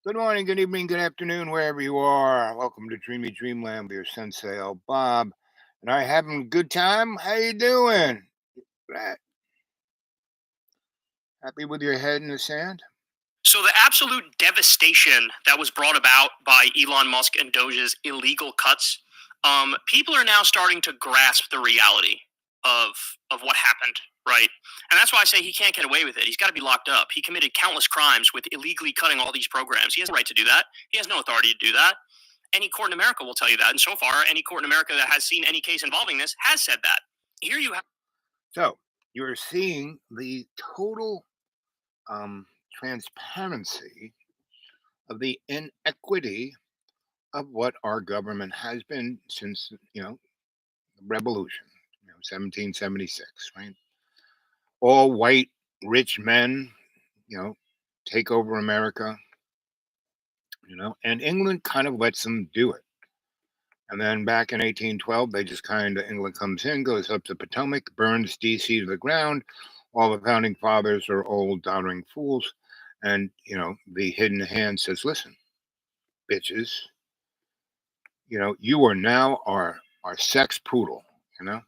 Good morning, good evening, good afternoon, wherever you are. Welcome to Dreamy Dreamland with your Sensei El Bob. And I having a good time? How you doing? Right. Happy with your head in the sand? So the absolute devastation that was brought about by Elon Musk and Doge's illegal cuts, people are now starting to grasp the reality of of what happened, right? And that's why I say he can't get away with it. He's got to be locked up. He committed countless crimes with illegally cutting all these programs. He has no right to do that. He has no authority to do that. Any court in America will tell you that. And so far, any court in America that has seen any case involving this has said that. Here you have. So, you're seeing the total transparency of the inequity of what our government has been since, the revolution, 1776, right? All white, rich men, you know, take over America, and England kind of lets them do it. And then back in 1812, they just kind of, England comes in, goes up the Potomac, burns DC to the ground. All the founding fathers are old, doddering fools. And, the hidden hand says, listen, bitches, you are now our sex poodle, you know?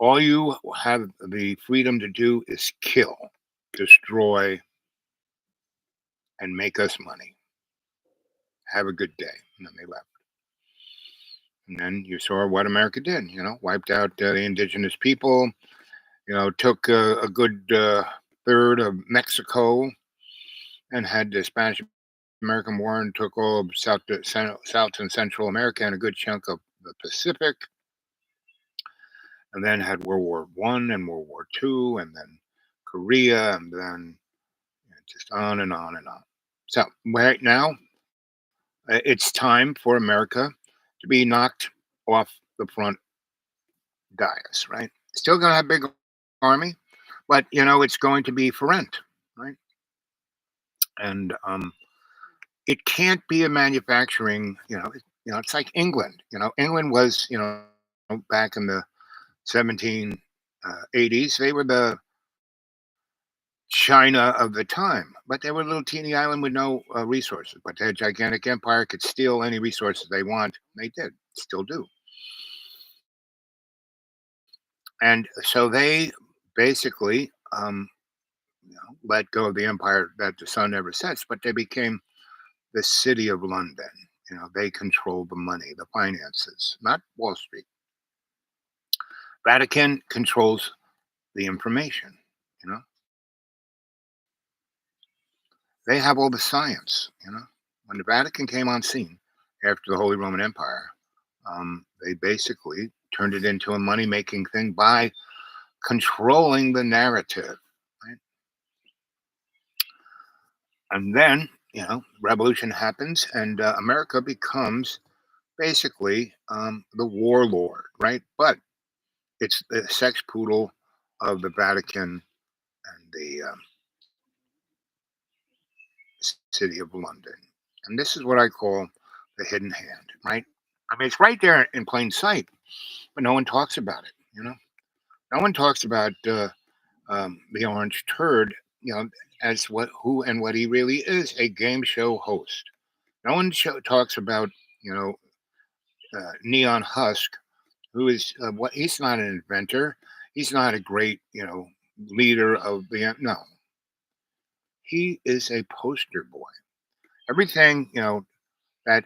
All you have the freedom to do is kill, destroy, and make us money. Have a good day. And then they left. And then you saw what America did, wiped out the indigenous people, took a good third of Mexico and had the Spanish American War and took all of South and Central America and a good chunk of the Pacific, and then had World War One and World War Two, and then Korea, and then just on and on and on. So right now, it's time for America to be knocked off the front dais, right? Still going to have big army, but it's going to be for rent, right? And it can't be a manufacturing. It's like England. England was back in the 1780s. They were the China of the time, but they were a little teeny island with no resources. But their gigantic empire could steal any resources they want. They did, still do. And so they basically let go of the empire that the sun never sets, but they became the city of London. They control the money, the finances, not Wall Street. Vatican controls the information. You know, they have all the science. When the Vatican came on scene after the Holy Roman Empire, they basically turned it into a money making thing by controlling the narrative. Right? And then, revolution happens and America becomes basically the warlord, right? But it's the sex poodle of the Vatican and the city of London. And this is what I call the hidden hand, right? I mean, it's right there in plain sight, but no one talks about it. No one talks about the orange turd, as who and what he really is, a game show host. No one talks about, you know, Neon Husk, who is what he's not an inventor. He's not a great, leader of the no. He is a poster boy. Everything, that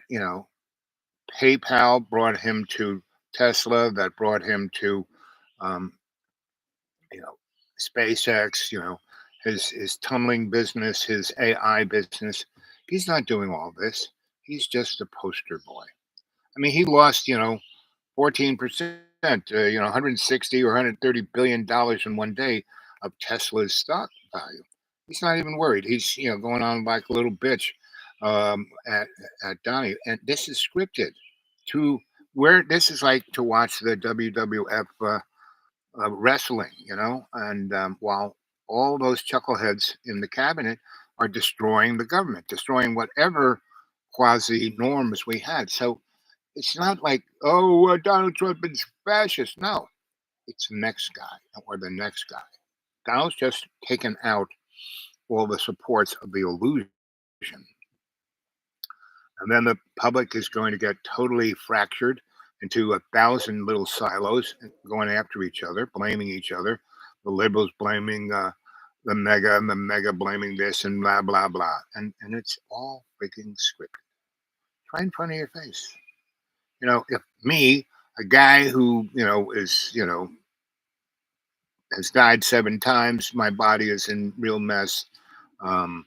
PayPal brought him to Tesla, that brought him to um, you know SpaceX, his tunneling business, his AI business. He's not doing all this. He's just a poster boy. I mean, he lost 14%, 160 or 130 billion dollars in one day of Tesla's stock value. He's not even worried. He's going on like a little bitch at Donnie, and this is scripted. To where this is like to watch the WWF wrestling, and while all those chuckleheads in the cabinet are destroying the government, destroying whatever quasi norms we had. So it's not like, oh, Donald Trump is fascist. No, it's the next guy or the next guy. Donald's just taken out all the supports of the illusion. And then the public is going to get totally fractured into 1,000 little silos going after each other, blaming each other. The liberals blaming the mega, and the mega blaming this, and blah, blah, blah. And it's all freaking scripted. Right in front of your face. If me, a guy who, has died 7 times, my body is in real mess. Um,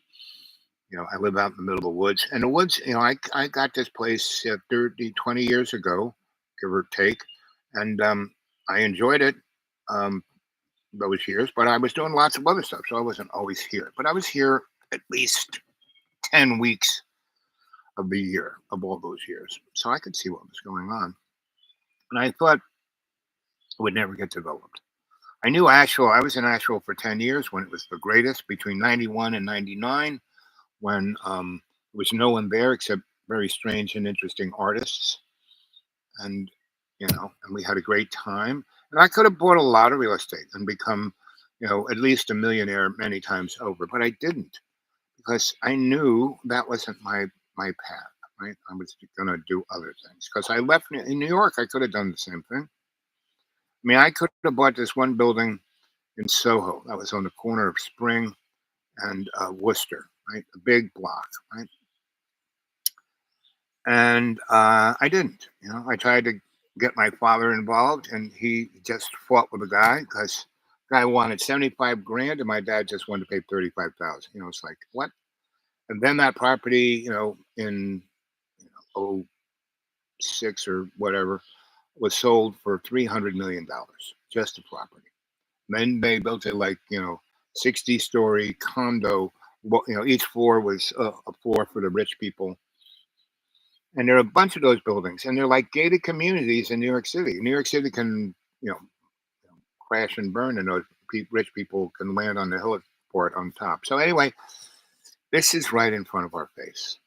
I live out in the middle of the woods. And the woods, I got this place 30, 20 years ago, give or take. And I enjoyed it those years, but I was doing lots of other stuff. So I wasn't always here. But I was here at least 10 weeks of the year, of all those years. So I could see what was going on. And I thought it would never get developed. I knew Asheville. I was in Asheville for 10 years when it was the greatest, between 91 and 99, when there was no one there except very strange and interesting artists. And, and we had a great time. And I could have bought a lot of real estate and become, at least a millionaire many times over, but I didn't because I knew that wasn't my path. Right? I was going to do other things because I left in New York. I could have done the same thing. I mean, I could have bought this one building in Soho that was on the corner of Spring and Worcester, right? A big block, right? And I didn't. I tried to get my father involved, and he just fought with the guy because the guy wanted 75 grand, and my dad just wanted to pay 35,000. It's like what? And then that property, in oh 06 or whatever, was sold for $300 million, just the property. Then they built it like 60-story condo. Well, each floor was a floor for the rich people, and there are a bunch of those buildings, and they're like gated communities in New York City. New York City can crash and burn, and those rich people can land on the heliport on top. So anyway, this is right in front of our face,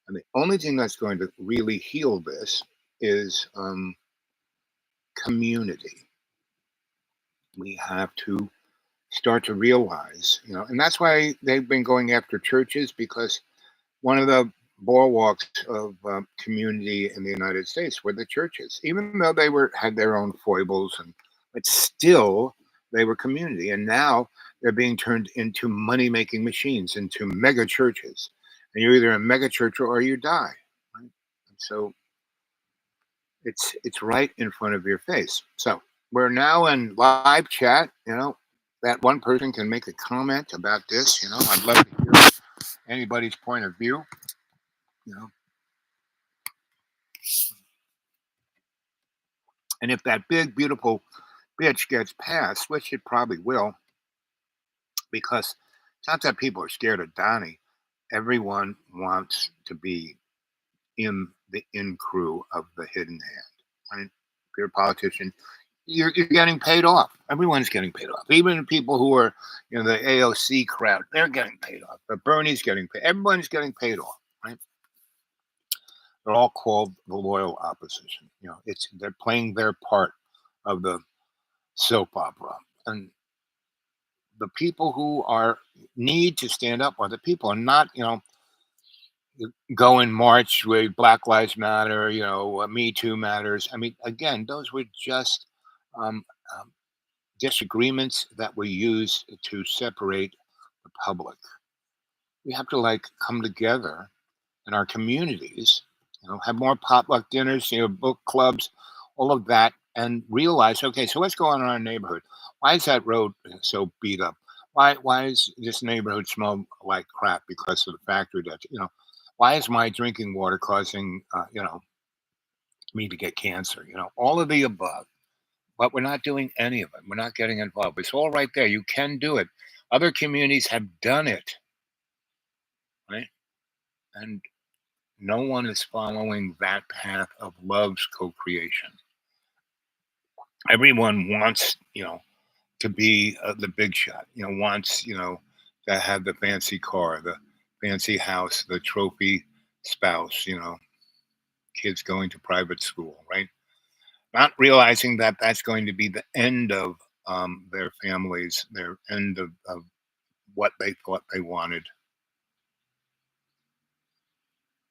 and the only thing that's going to really heal this is community. We have to start to realize, and that's why they've been going after churches, because one of the bulwarks of community in the United States were the churches, even though they had their own foibles, but still they were community. And now they're being turned into money making machines, into mega churches, and you're either a mega church or you die. Right? And so it's right in front of your face. So we're now in live chat. That one person can make a comment about this. I'd love to hear anybody's point of view. You know, and if that big beautiful bitch gets passed, which it probably will, because it's not that people are scared of Donnie. Everyone wants to be in the in crew of the hidden hand. Right? If you're a politician, you're getting paid off. Everyone's getting paid off. Even people who are, the AOC crowd, they're getting paid off. But Bernie's getting paid. Everyone's getting paid off, right? They're all called the loyal opposition. They're playing their part of the soap opera, and the people who are need to stand up are the people, and not go and march with Black Lives Matter, Me Too matters. I mean, again, those were just um, um, disagreements that were used to separate the public. We have to come together in our communities, have more potluck dinners, book clubs, all of that, and realize, okay, so what's going on in our neighborhood? Why is that road so beat up? Why is this neighborhood smell like crap because of the factory that why is my drinking water causing me to get cancer? All of the above. But we're not doing any of it. We're not getting involved. It's all right there. You can do it. Other communities have done it, right? And no one is following that path of love's co-creation. Everyone wants, to be the big shot. Wants, to have the fancy car, the fancy house, the trophy spouse. Kids going to private school, right? Not realizing that that's going to be the end of their families, their end of what they thought they wanted.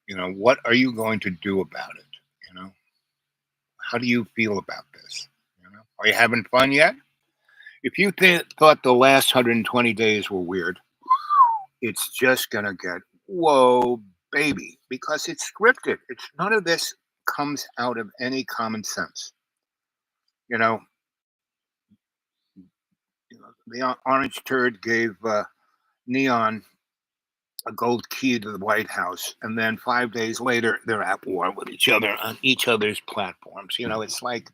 What are you going to do about it? You know, how do you feel about this? Are you having fun yet? If you thought the last 120 days were weird, it's just going to get, whoa, baby, because it's scripted. It's none of this comes out of any common sense. You know, the orange turd gave Neon a gold key to the White House, and then 5 days later, they're at war with each other on each other's platforms. It's like,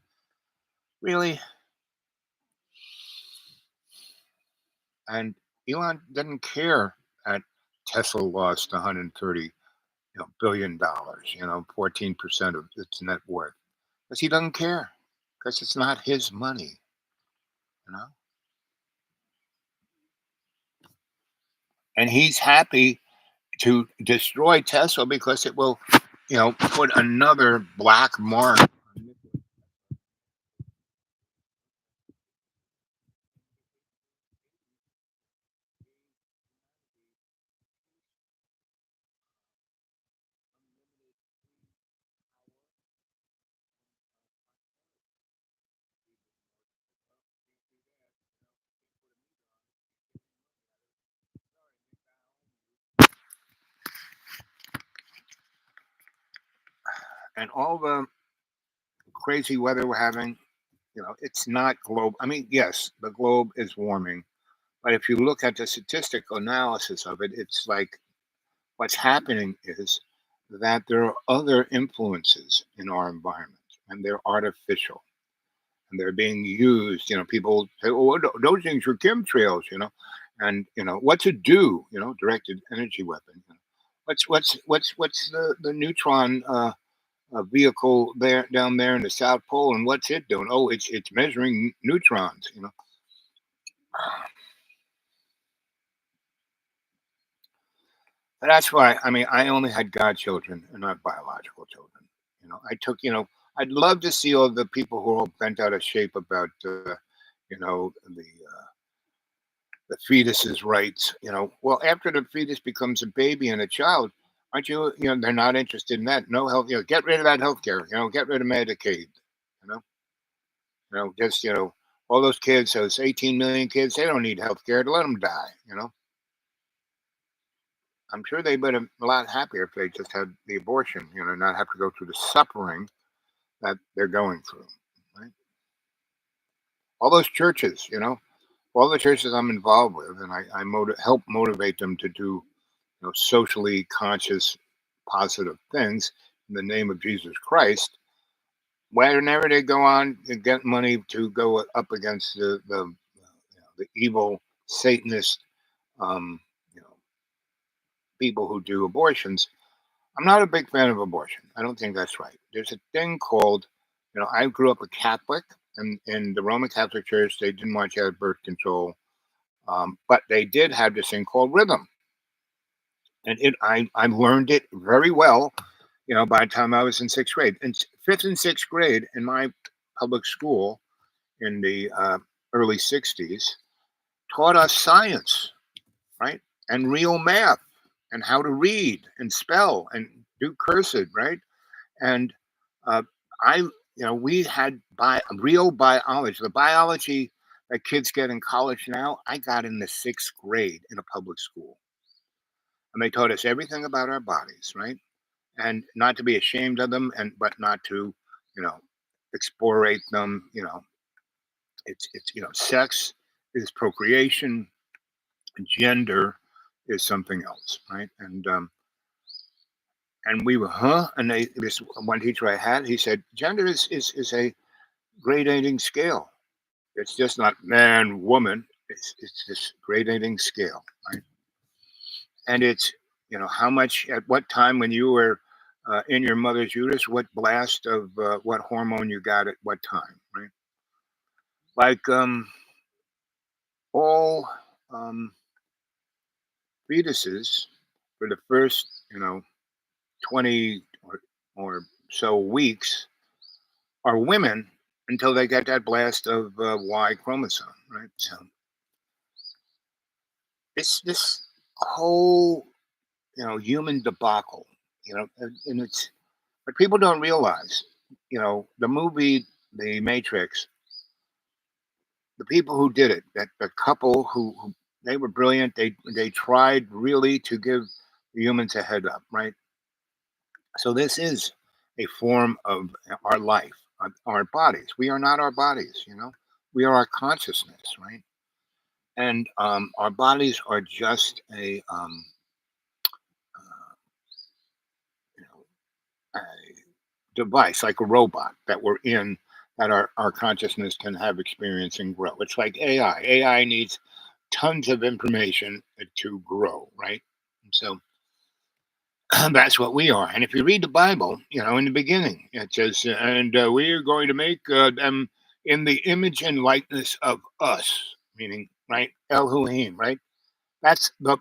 really? And Elon didn't care that Tesla lost 130 billion dollars, 14% of its net worth, because he doesn't care, because it's not his money, you know. And he's happy to destroy Tesla because it will, put another black mark. And all the crazy weather we're having, it's not globe. I mean, yes, the globe is warming, but if you look at the statistical analysis of it, it's like what's happening is that there are other influences in our environment, and they're artificial, and they're being used. People say, "Oh, those things are chemtrails," and what's it do? Directed energy weapon. What's the neutron vehicle there down there in the South Pole, and what's it doing? Oh, it's measuring neutrons. And that's why, I mean, I only had godchildren and not biological children. I took, I'd love to see all the people who are all bent out of shape about, the fetus's rights. Well, after the fetus becomes a baby and a child, aren't you? They're not interested in that. No health. Get rid of that health care. Get rid of Medicaid. You know, just all those kids, those 18 million kids, they don't need health care. To let them die. I'm sure they'd been a lot happier if they just had the abortion, not have to go through the suffering that they're going through. Right? All those churches, all the churches I'm involved with, and I help motivate them to do, socially conscious, positive things in the name of Jesus Christ. Whenever they go on and get money to go up against the evil Satanist, um, you know, people who do abortions, I'm not a big fan of abortion. I don't think that's right. There's a thing called, I grew up a Catholic, and in the Roman Catholic Church, they didn't want you to have birth control, but they did have this thing called rhythm, and I learned it very well. By the time I was in sixth grade, in fifth and sixth grade in my public school in the early '60s, taught us science, right, and real math, and how to read and spell and do cursive, right. And uh, we had real biology. The biology that kids get in college now, I got in the sixth grade in a public school, and they taught us everything about our bodies, right? And not to be ashamed of them, and but not to, you know, explorate them. It's sex is procreation, gender is something else, right? And we were, and this one teacher I had, he said, gender is a gradating scale. It's just not man, woman. It's this gradating scale, right? And it's how much at what time when you were in your mother's uterus, what blast of what hormone you got at what time, right? Like all um, fetuses for the first 20 or so weeks are women until they get that blast of Y chromosome, right? So it's this whole human debacle. and it's but people don't realize, the movie The Matrix, the people who did it, that the couple who they were brilliant. They tried really to give the humans a head up, right? So this is a form of our life, our bodies. We are not our bodies, We are our consciousness, right? And our bodies are just uh, you know, a device, like a robot that we're in, that our consciousness can have experience and grow. It's like AI. AI needs tons of information to grow, right? And so that's what we are. And if you read the Bible, in the beginning, it says, and we are going to make them in the image and likeness of us, meaning, right? Elohim, right? That's the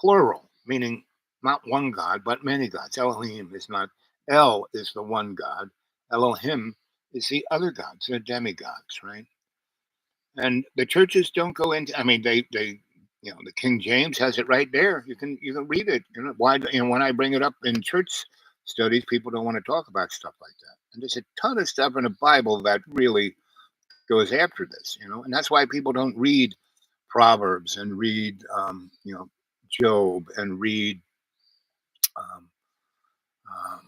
plural, meaning not one God, but many gods. Elohim is not, El is the one God. Elohim is the other gods, the demigods, right? And the churches don't go into. I mean, they the King James has it right there. You can read it. Why? When I bring it up in church studies, people don't want to talk about stuff like that. And there's a ton of stuff in the Bible that really goes after this. And that's why people don't read Proverbs and read Job and read um, um,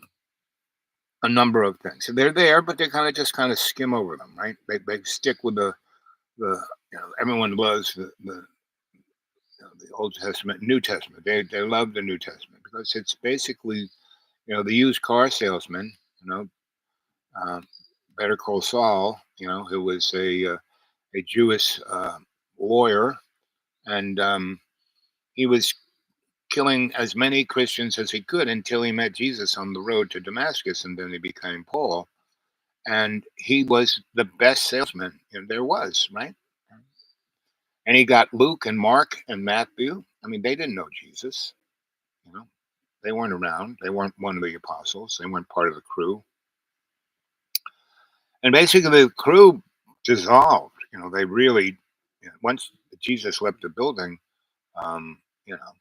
a number of things. So they're there, but they kind of skim over them, right? They stick with the everyone loves the Old Testament, New Testament. They love the New Testament because it's basically the used car salesman. You know, um, Better Call Saul. Who was a Jewish lawyer, and he was killing as many Christians as he could until he met Jesus on the road to Damascus, and then he became Paul. And he was the best salesman there was, right? And he got Luke and Mark and Matthew. I mean, they didn't know Jesus. You know, they weren't around. They weren't one of the apostles. They weren't part of the crew. And basically, the crew dissolved. They really, once Jesus left the building, um, you know.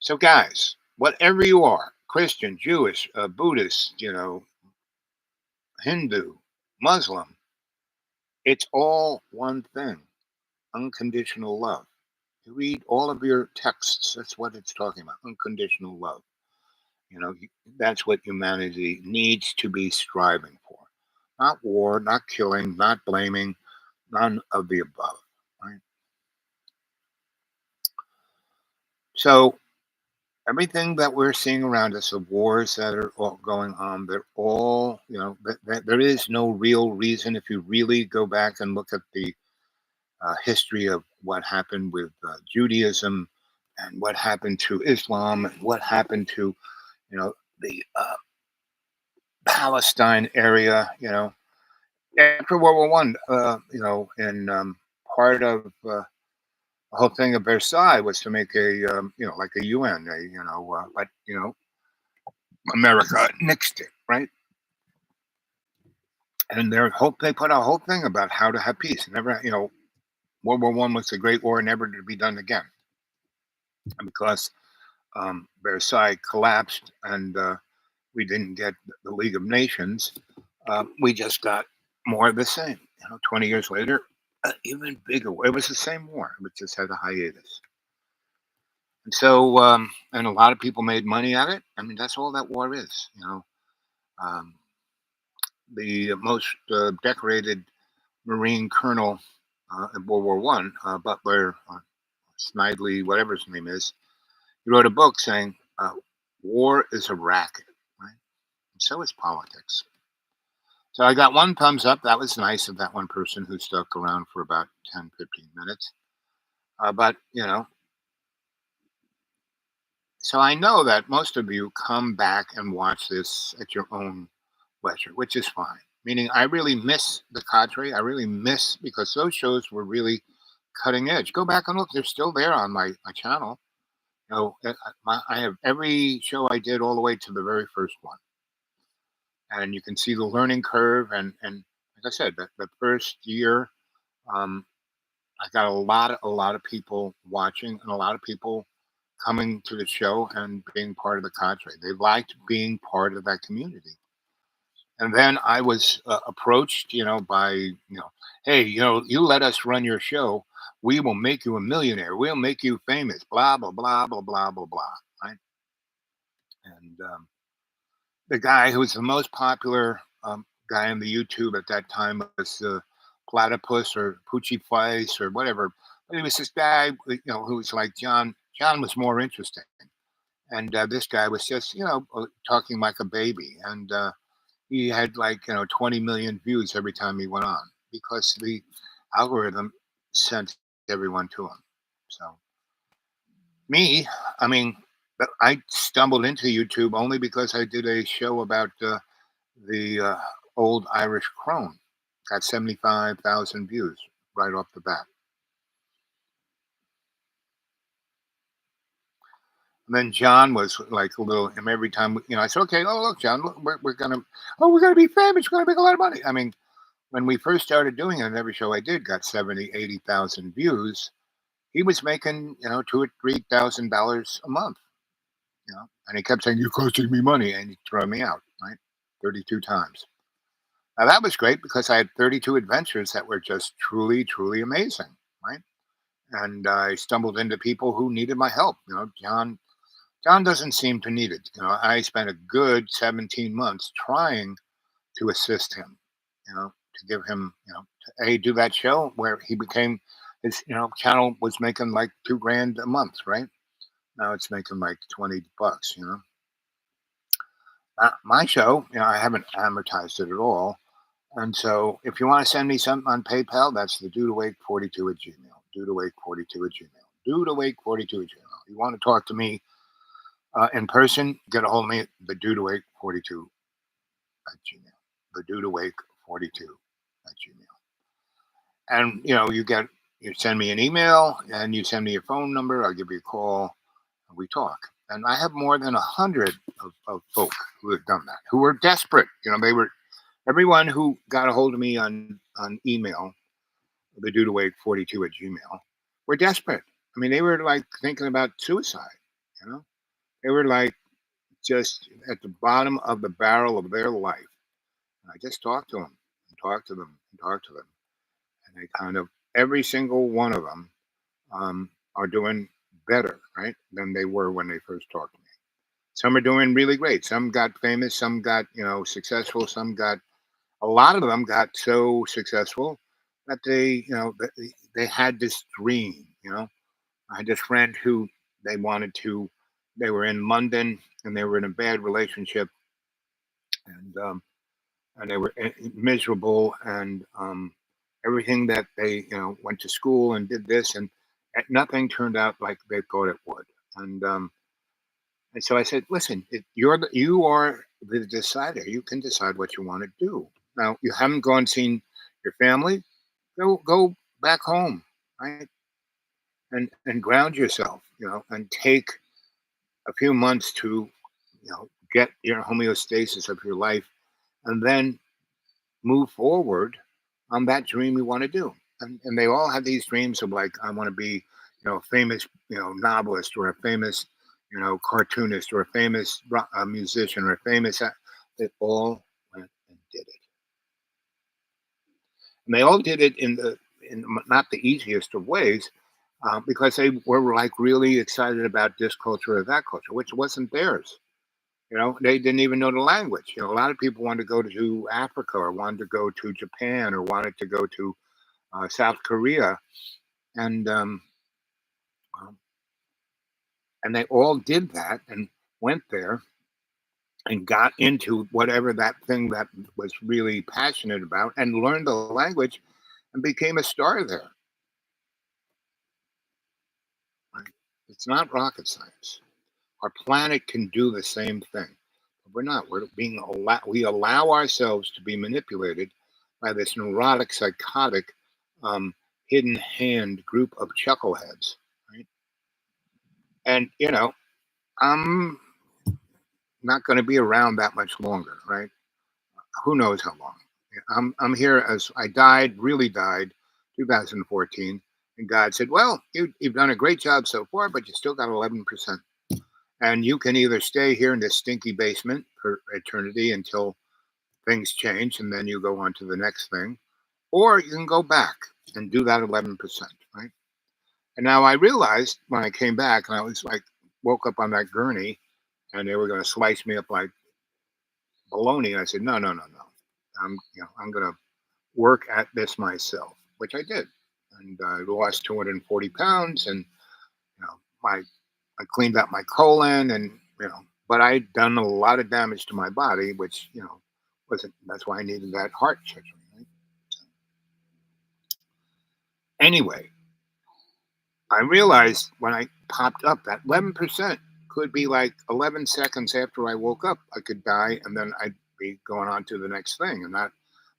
So, guys, whatever you are, Christian, Jewish, Buddhist, Hindu, Muslim, it's all one thing: unconditional love. You read all of your texts, that's what it's talking about: unconditional love. That's what humanity needs to be striving for. Not war, not killing, not blaming, none of the above. Right? So everything that we're seeing around us, the wars that are all going on, they're all, there is no real reason. If you really go back and look at the history of what happened with Judaism and what happened to Islam and what happened to, the Palestine area, after World War One, and part of the whole thing of Versailles was to make like a UN, but America nixed it, right? And they put a whole thing about how to have peace. Never, World War One was a great war, never to be done again, and because Versailles collapsed and we didn't get the League of Nations, we just got more of the same. 20 years later, even bigger. It was the same war, but just had a hiatus. And so, and a lot of people made money at it. I mean, that's all that war is. Um, the most decorated Marine colonel in World War One, Butler Snidely, whatever his name is, he wrote a book saying, "War is a racket," right? And so is politics. So I got one thumbs up. That was nice of that one person who stuck around for about 10, 15 minutes. But, so I know that most of you come back and watch this at your own leisure, which is fine. Meaning, I really miss the cadre. I really miss because those shows were really cutting edge. Go back and look; they're still there on my channel. I have every show I did all the way to the very first one, and you can see the learning curve. And like I said, the first year, um, I got a lot of people watching and a lot of people coming to the show and being part of the cadre. They liked being part of that community. And then I was approached, by, hey, you let us run your show, we will make you a millionaire. We'll make you famous. Blah blah blah blah blah blah blah. Right? And the guy who was the most popular guy on the YouTube at that time was Platypus or Poochie Face or whatever. But he was this guy, who was like John. John was more interesting, and this guy was just, talking like a baby, and he had like 20 million views every time he went on because the algorithm sent everyone to him. So me, I mean, I stumbled into YouTube only because I did a show about the old Irish crone. Got 75,000 views right off the bat. And then John was like a little, and every time, I said, okay, oh, look, John, look, we're going to be famous. We're going to make a lot of money. I mean, when we first started doing it, and every show I did got 70, 80,000 views, he was making, two or $3,000 a month, and he kept saying, you're costing me money, and he threw me out, right? 32 times. Now that was great because I had 32 adventures that were just truly, truly amazing, right? And I stumbled into people who needed my help. John doesn't seem to need it. I spent a good 17 months trying to assist him, to give him, to do that show where he became his, channel was making like 2 grand a month, right? Now it's making like $20. My show, I haven't amortized it at all. And so if you want to send me something on PayPal, that's the dudewake42 at Gmail. Dudewake42 at Gmail. Dudewake42 at Gmail. You want to talk to me in person, get a hold of me at the dudewake42 at Gmail. The dudewake42 at Gmail. And you send me an email and you send me your phone number, I'll give you a call and we talk. And I have more than 100 of folk who have done that, who were desperate. They were everyone who got a hold of me on email, the dudewake42 at Gmail, were desperate. I mean, they were like thinking about suicide, you know? They were like just at the bottom of the barrel of their life. And I just talked to them and talked to them and talked to them. And they kind of, every single one of them are doing better, right, than they were when they first talked to me. Some are doing really great. Some got famous. Some got, successful. Some got, a lot of them got so successful that they had this dream, I had this friend who they wanted to, they were in London and they were in a bad relationship and they were miserable and everything that they went to school and did this and nothing turned out like they thought it would and so I said, listen, you are the decider. You can decide what you want to do. Now you haven't gone seen your family, go back home, right, and ground yourself, and take a few months to get your homeostasis of your life and then move forward on that dream you want to do. And they all have these dreams of like, I want to be, a famous, novelist or a famous, cartoonist or a famous musician or a famous. They all went and did it, and they all did it in not the easiest of ways, because they were like really excited about this culture or that culture, which wasn't theirs. They didn't even know the language. A lot of people wanted to go to Africa or wanted to go to Japan or wanted to go to South Korea, and um, and they all did that and went there and got into whatever that thing that was really passionate about and learned the language and became a star there. Right? It's not rocket science. Our planet can do the same thing, but we're not. We allow ourselves to be manipulated by this neurotic, psychotic, um, hidden hand group of chuckleheads, right? And I'm not going to be around that much longer, right? Who knows how long? I'm here as I died, really died, 2014. And God said, well, you've done a great job so far, but you still got 11%. And you can either stay here in this stinky basement for eternity until things change and then you go on to the next thing, or you can go back and do that 11%, right? And now I realized when I came back and I was like, woke up on that gurney and they were going to slice me up like bologna. I said, no, no, no, no. I'm going to work at this myself, which I did. And I lost 240 pounds and, my I cleaned out my colon and but I'd done a lot of damage to my body, which wasn't. That's why I needed that heart surgery. Right? So, anyway, I realized when I popped up that 11% could be like 11 seconds after I woke up, I could die, and then I'd be going on to the next thing, and not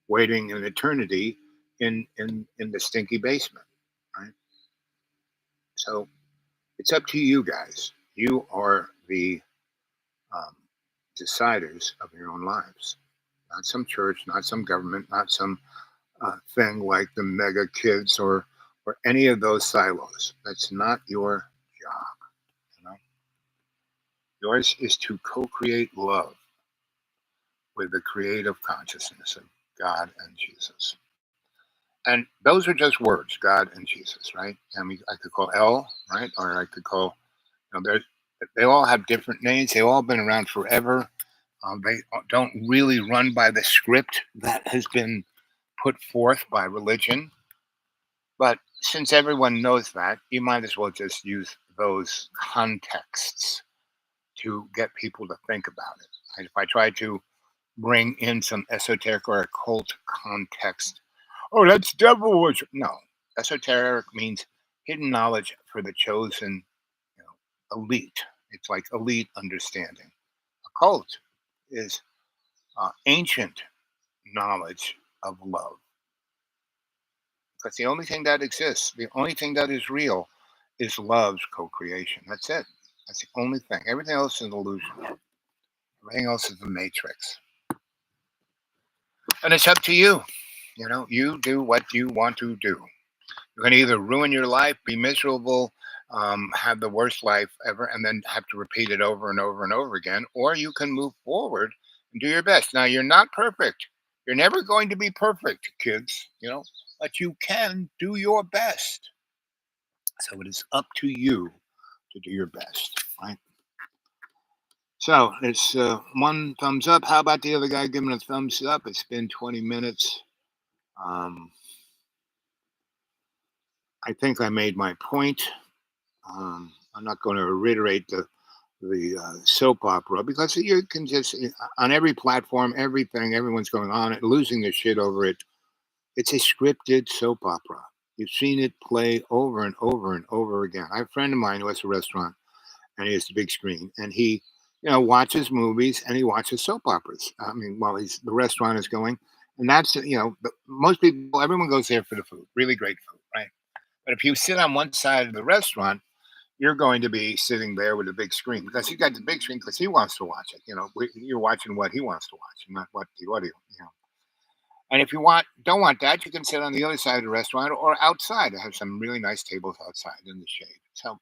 waiting an eternity in the stinky basement. Right. So it's up to you guys. You are the um, deciders of your own lives. Not some church, not some government, not some thing like the mega kids or any of those silos. That's not your job. You know? Yours is to co-create love with the creative consciousness of God and Jesus. And those are just words, God and Jesus, right? I mean, I could call L, right? Or I could call, they all have different names. They've all been around forever. They don't really run by the script that has been put forth by religion. But since everyone knows that, you might as well just use those contexts to get people to think about it. And if I try to bring in some esoteric or occult context, oh, that's devil worship. No, esoteric means hidden knowledge for the chosen, elite. It's like elite understanding. Occult is ancient knowledge of love. Because the only thing that exists, the only thing that is real is love's co creation. That's it. That's the only thing. Everything else is an illusion. Everything else is the matrix. And it's up to you. You do what you want to do. You can either ruin your life, be miserable, have the worst life ever, and then have to repeat it over and over and over again, or you can move forward and do your best. Now, you're not perfect. You're never going to be perfect, kids, but you can do your best. So it is up to you to do your best, right? So it's one thumbs up. How about the other guy giving a thumbs up? It's been 20 minutes. Um, I think I made my point. I'm not going to reiterate the soap opera because you can just on every platform, everything, everyone's going on it, losing their shit over it. It's a scripted soap opera. You've seen it play over and over and over again. I have a friend of mine who has a restaurant and he has the big screen and he watches movies and he watches soap operas. I mean, while the restaurant is going, and that's most people, everyone goes there for the food, really great food, right? But if you sit on one side of the restaurant, you're going to be sitting there with a big screen because he got the big screen because he wants to watch it. You're watching what he wants to watch, not what the audio. And if you don't want that, you can sit on the other side of the restaurant or outside. I have some really nice tables outside in the shade. So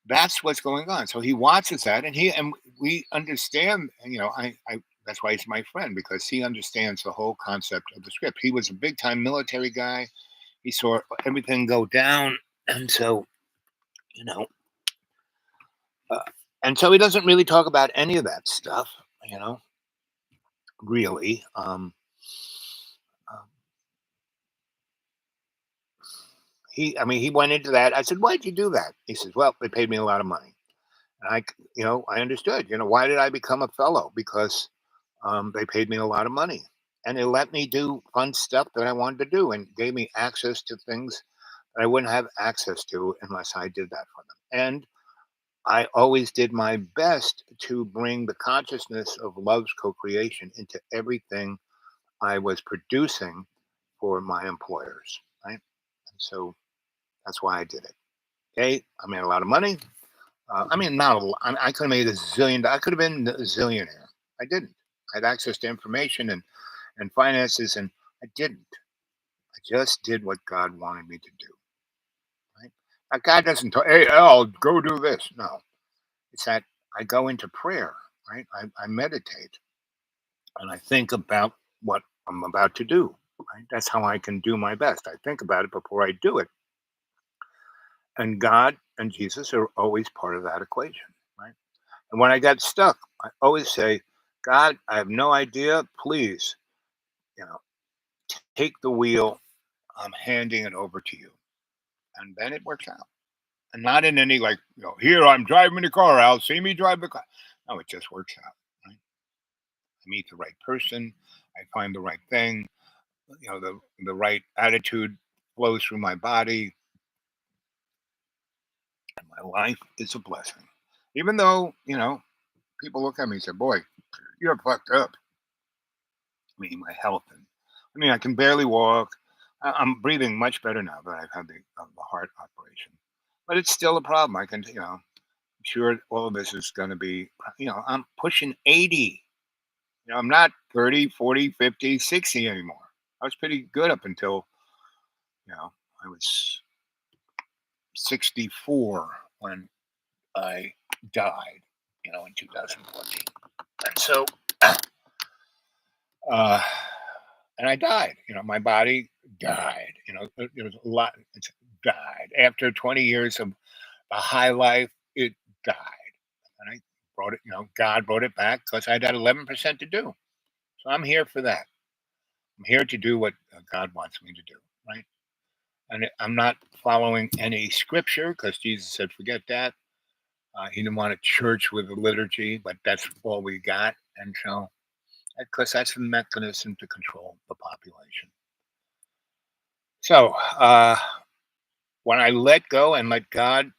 that's what's going on. So he watches that, and we understand. I that's why he's my friend because he understands the whole concept of the script. He was a big time military guy. He saw everything go down, and so you know, uh, and so he doesn't really talk about any of that stuff. You know, really. Um, he went into that. I said, "Why'd you do that?" He says, "Well, they paid me a lot of money." And I understood. Why did I become a fellow? Because they paid me a lot of money, and they let me do fun stuff that I wanted to do, and gave me access to things that I wouldn't have access to unless I did that for them. And I always did my best to bring the consciousness of love's co-creation into everything I was producing for my employers. Right, and so that's why I did it. Okay, I made a lot of money. I mean, not a lot. I could have made a zillion. I could have been a zillionaire. I didn't. I had access to information and finances, and I didn't. I just did what God wanted me to do. That God doesn't tell, hey, Al, go do this. No, it's that I go into prayer, right? I meditate and I think about what I'm about to do. Right? That's how I can do my best. I think about it before I do it. And God and Jesus are always part of that equation, right? And when I get stuck, I always say, God, I have no idea. Please, you know, take the wheel. I'm handing it over to you. And then it works out. And not in any like, here I'm driving the car, Al. See me drive the car. No, it just works out. Right? I meet the right person. I find the right thing. The right attitude flows through my body. And my life is a blessing. Even though, people look at me and say, boy, you're fucked up. Me, my health. And I mean, I can barely walk. I'm breathing much better now that I've had the heart operation. But it's still a problem. I can, I'm sure all of this is going to be, I'm pushing 80. I'm not 30, 40, 50, 60 anymore. I was pretty good up until, I was 64 when I died, in 2014. And so, uh, and I died. My body died. There was a lot. It died after 20 years of a high life. It died, and I brought it. God brought it back because I had 11% to do. So I'm here for that. I'm here to do what God wants me to do. Right, and I'm not following any scripture because Jesus said, "Forget that." He didn't want a church with a liturgy, but that's all we got, and so because that's the mechanism to control the population. So when I let go and let God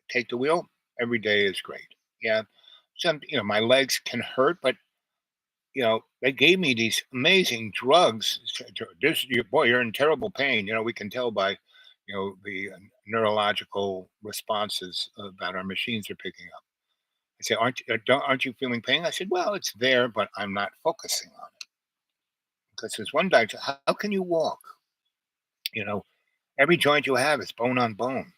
take the wheel, every day is great. Yeah, my legs can hurt, but they gave me these amazing drugs. Boy, you're in terrible pain. We can tell by, the neurological responses that our machines are picking up. I say, aren't you feeling pain? I said, well, it's there, but I'm not focusing on it because there's one doctor. How can you walk? You know, every joint you have is bone on bone.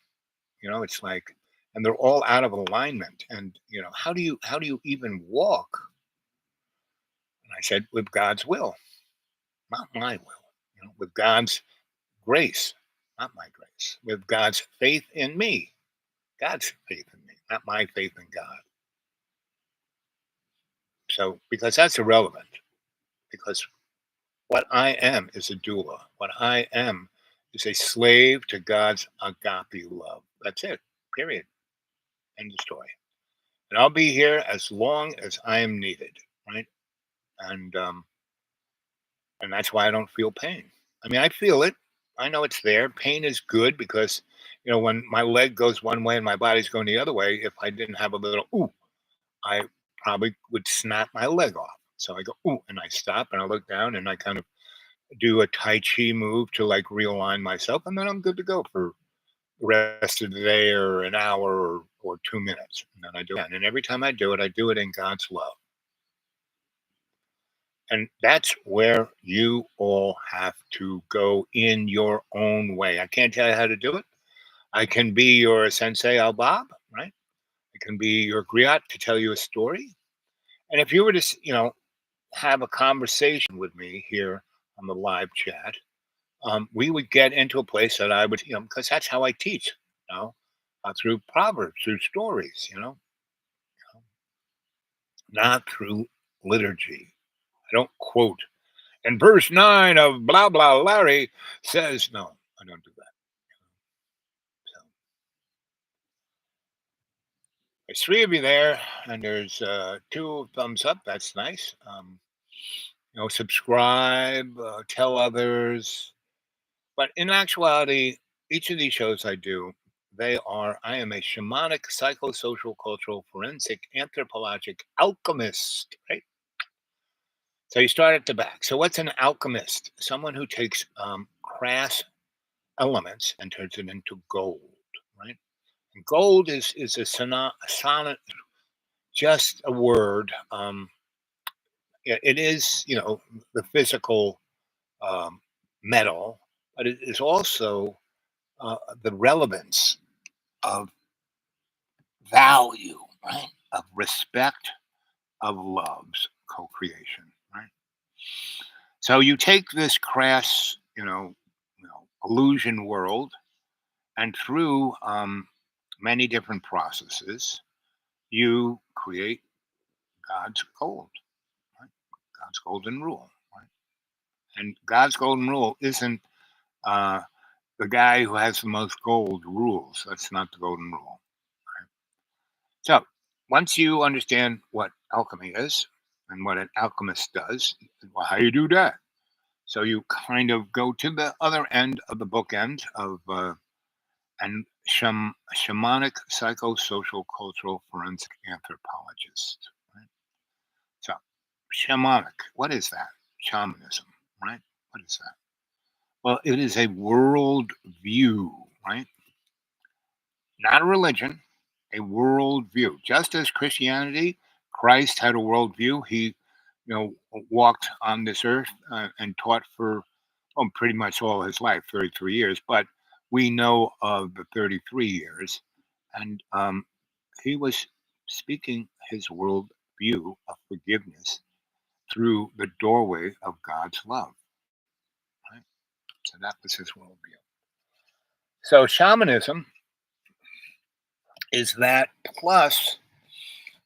It's like, and they're all out of alignment. And how do you even walk? And I said, with God's will, not my will. With God's grace, not my grace. With God's faith in me, God's faith in me, not my faith in God. So because that's irrelevant, because what I am is a doula. What I am is a slave to God's agape love. That's it. Period. End of story. And I'll be here as long as I am needed, right? And that's why I don't feel pain. I mean, I feel it. I know it's there. Pain is good because when my leg goes one way and my body's going the other way, if I didn't have a little ooh, I probably would snap my leg off. So I go ooh, and I stop and I look down and I kind of do a tai chi move to like realign myself, and then I'm good to go for the rest of the day or an hour or 2 minutes. And then I do it. And every time I do it in God's love. And that's where you all have to go in your own way. I can't tell you how to do it. I can be your sensei Al Bob, right? I can be your griot to tell you a story. And if you were to, have a conversation with me here on the live chat, we would get into a place that I would, because that's how I teach, through proverbs, through stories, not through liturgy. I don't quote. And verse 9 of blah, blah, Larry says, no, I don't do that. So there's three of you there, and there's two thumbs up. That's nice. Subscribe, tell others. But in actuality, each of these shows I am a shamanic, psychosocial, cultural, forensic, anthropologic alchemist, right? So you start at the back. So what's an alchemist? Someone who takes crass elements and turns it into gold, right? And gold is a sonnet, just a word. It is, the physical um, metal, but it is also the relevance of value, right? Of respect, of love's co-creation, right? So you take this crass, illusion world, and through many different processes, you create God's gold, right? God's golden rule, right? And God's golden rule isn't uh, the guy who has the most gold rules. That's not the golden rule. Right? So once you understand what alchemy is and what an alchemist does, well, how you do that? So you kind of go to the other end of the bookend of and shamanic psychosocial cultural forensic anthropologist. Right? So shamanic, what is that? Shamanism, right? What is that? Well, it is a world view, right? Not a religion, a world view. Just as Christianity, Christ had a world view. He, walked on this earth and taught for pretty much all his life, 33 years. But we know of the 33 years, and he was speaking his world view of forgiveness through the doorway of God's love. Right? So that was his worldview. So shamanism is that plus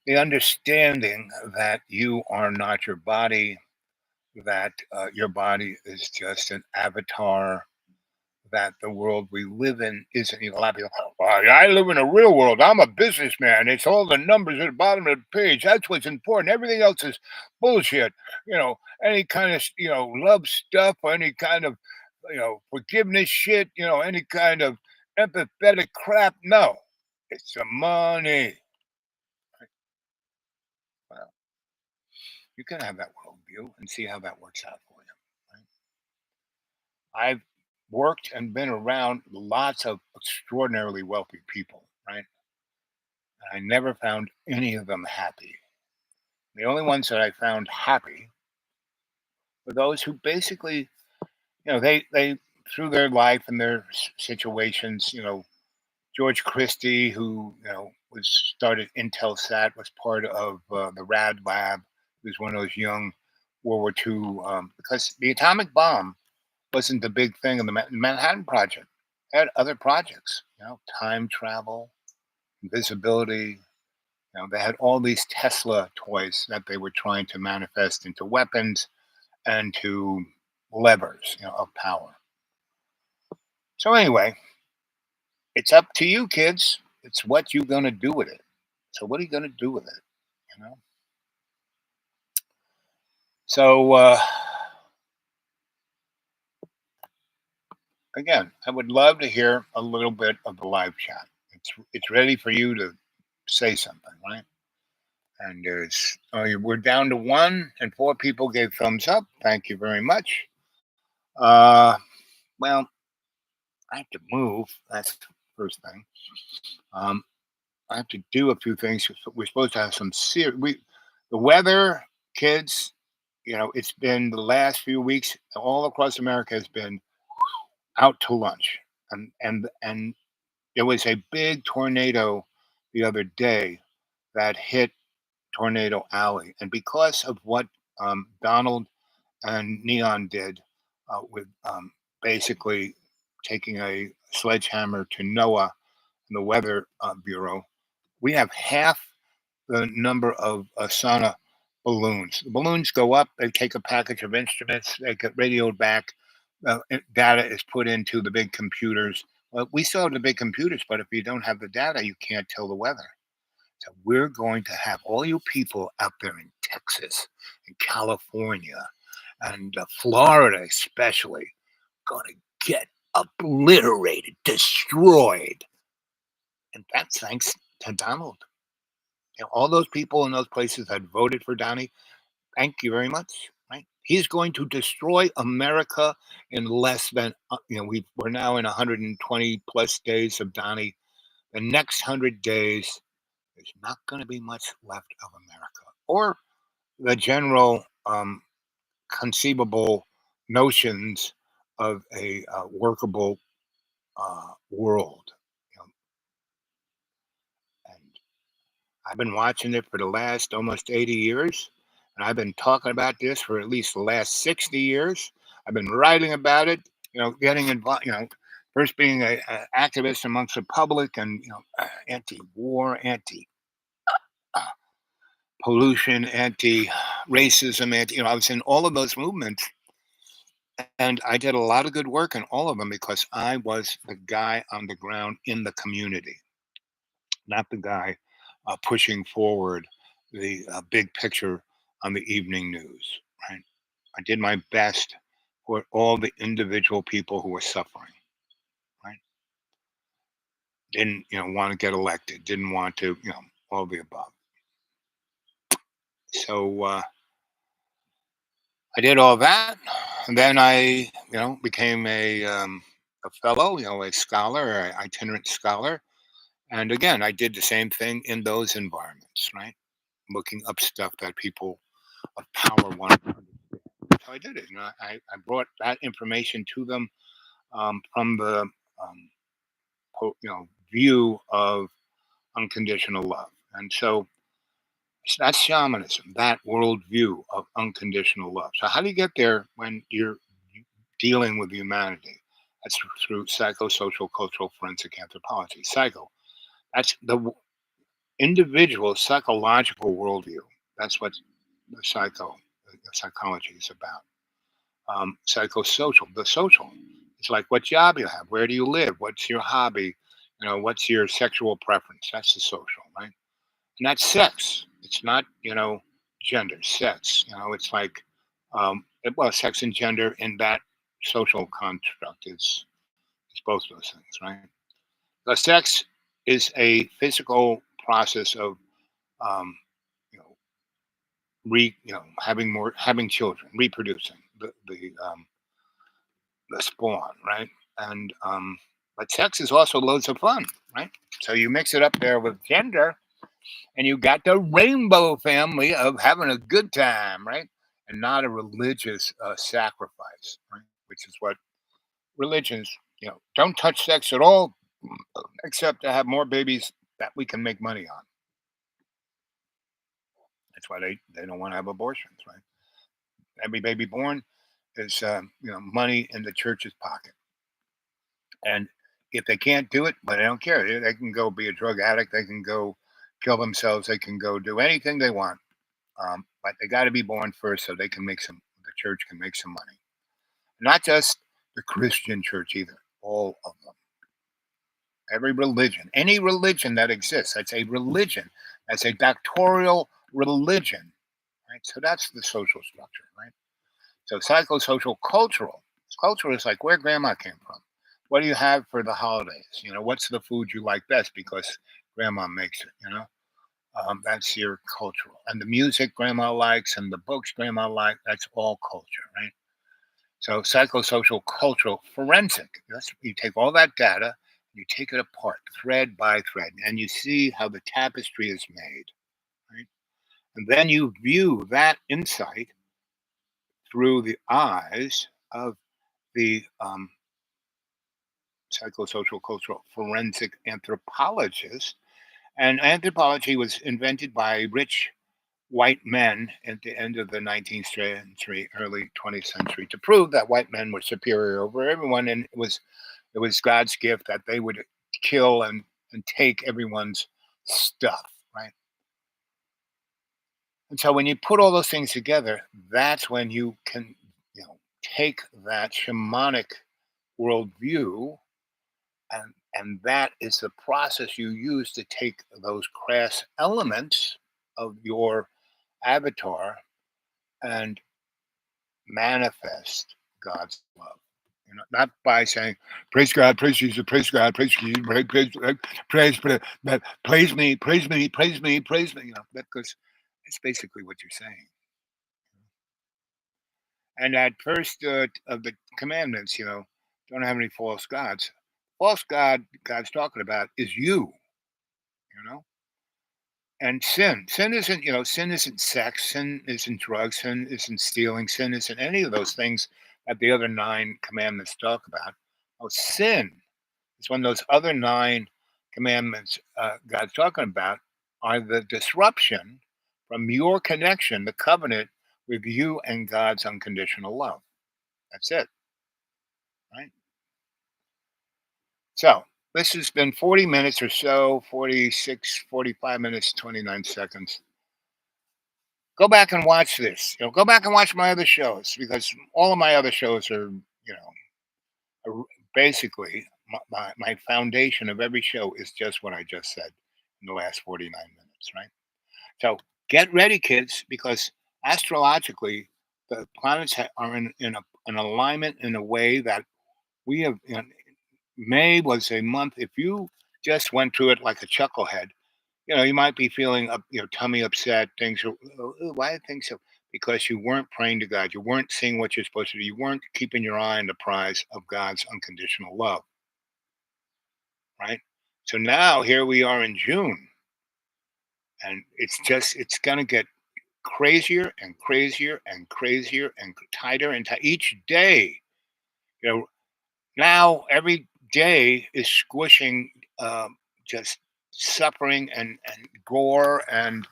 the understanding that you are not your body, that your body is just an avatar, that the world we live in isn't. A lot of people, well, I live in a real world. I'm a businessman. It's all the numbers at the bottom of the page. That's what's important. Everything else is bullshit. Any kind of love stuff or any kind of forgiveness shit. Any kind of empathetic crap. No, it's the money. Well, you can have that worldview and see how that works out for you. Right? I've worked and been around lots of extraordinarily wealthy people, right? I never found any of them happy. The only ones that I found happy were those who basically, they through their life and their situations, George Christie, who was started Intelsat, was part of the Rad Lab. He was one of those young World War II, because the atomic bomb wasn't the big thing in the Manhattan Project. They had other projects, time travel, invisibility. They had all these Tesla toys that they were trying to manifest into weapons and to levers, of power. So anyway, it's up to you, kids. It's what you're gonna do with it. So what are you gonna do with it? You know. So again, I would love to hear a little bit of the live chat. It's ready for you to say something, right? And we're down to one, and four people gave thumbs up. Thank you very much. Uh, well, I have to move. That's the first thing. Um, I have to do a few things. We're supposed to have some serious. The weather, kids. It's been the last few weeks all across America has been out to lunch, and there was a big tornado the other day that hit Tornado Alley, and because of what Donald and Neon did with basically taking a sledgehammer to NOAA and the Weather Bureau, we have half the number of sauna balloons. The balloons go up, they take a package of instruments, they get radioed back, data is put into the big computers. Well, we still have the big computers, but if you don't have the data, you can't tell the weather. So we're going to have all you people out there in Texas, in California, and Florida especially, going to get obliterated, destroyed. And that's thanks to Donald. All those people in those places that voted for Donnie, thank you very much. Right? He's going to destroy America in less than, we're now in 120 plus days of Donnie. The next 100 days, there's not going to be much left of America or the general conceivable notions of a workable world. You know, and I've been watching it for the last almost 80 years, and I've been talking about this for at least the last 60 years. I've been writing about it, getting involved, first being a activist amongst the public and, anti-war, anti-pollution, anti-racism, I was in all of those movements, and I did a lot of good work in all of them because I was the guy on the ground in the community, not the guy pushing forward the big picture on the evening news. Right? I did my best for all the individual people who were suffering. Right? Didn't want to get elected. Didn't want to all the above. So I did all that, and then I became a fellow, a scholar, an itinerant scholar. And again, I did the same thing in those environments, right? Looking up stuff that people of power wanted to understand. So I did it. I brought that information to them from the view of unconditional love, and so that's shamanism. That worldview of unconditional love. So how do you get there when you're dealing with humanity? That's through psychosocial cultural forensic anthropology. Psycho. That's the individual psychological worldview. That's what the psychology is about. Psychosocial, the social. It's like what job you have, where do you live, what's your hobby, what's your sexual preference. That's the social, right? And that's sex. It's not gender, sex. It's like well, sex and gender in that social construct is both those things, right? The sex is a physical process of um, you know having children, reproducing the spawn, right? And but sex is also loads of fun, right? So you mix it up there with gender, and you got the rainbow family of having a good time, right? And not a religious sacrifice, right? Which is what religions, don't touch sex at all, except to have more babies that we can make money on. That's why they don't want to have abortions, right? Every baby born is money in the church's pocket. And if they can't do it, but they don't care, they can go be a drug addict, they can go kill themselves, they can go do anything they want. But they got to be born first so they can make some. The church can make some money. Not just the Christian church either. All of them. Every religion, any religion that exists, that's a religion. That's a doctoral religion, right? So that's the social structure, right? So psychosocial cultural. Culture is like where grandma came from. What do you have for the holidays? What's the food you like best because grandma makes it, that's your cultural. And the music grandma likes and the books grandma like, that's all culture, right? So psychosocial cultural forensic. You take all that data, you take it apart thread by thread, and you see how the tapestry is made, right? And then you view that insight through the eyes of the psychosocial cultural forensic anthropologist. And anthropology was invented by rich white men at the end of the 19th century, early 20th century, to prove that white men were superior over everyone, and it was God's gift that they would kill and take everyone's stuff, right? And so when you put all those things together, that's when you can take that shamanic worldview, and that is the process you use to take those crass elements of your avatar and manifest God's love. Not by saying praise God, praise Jesus, praise God, praise Jesus, praise me, praise me, praise me, praise me. Because it's basically what you're saying. And that first of the commandments, don't have any false gods. False God God's talking about is you. You know, and sin isn't sin isn't sex, sin isn't drugs, sin isn't stealing, sin isn't any of those things that the other nine commandments talk about. Oh, sin It's when those other nine commandments God's talking about are the disruption from your connection, the covenant with you and God's unconditional love. That's it, right? So this has been 40 minutes or so, 46, 45 minutes, 29 seconds. Go back and watch this. Go back and watch my other shows because all of my other shows are, basically my foundation of every show is just what I just said in the last 49 minutes, right? So get ready, kids, because astrologically, the planets are in an alignment in a way that we have. May was a month. If you just went through it like a chucklehead, you might be feeling your tummy upset. Things are, why are things so? Because you weren't praying to God. You weren't seeing what you're supposed to do. You weren't keeping your eye on the prize of God's unconditional love, right? So now here we are in June, and it's gonna get crazier and crazier and crazier and tighter and each day. You know, now every day is squishing just suffering and gore and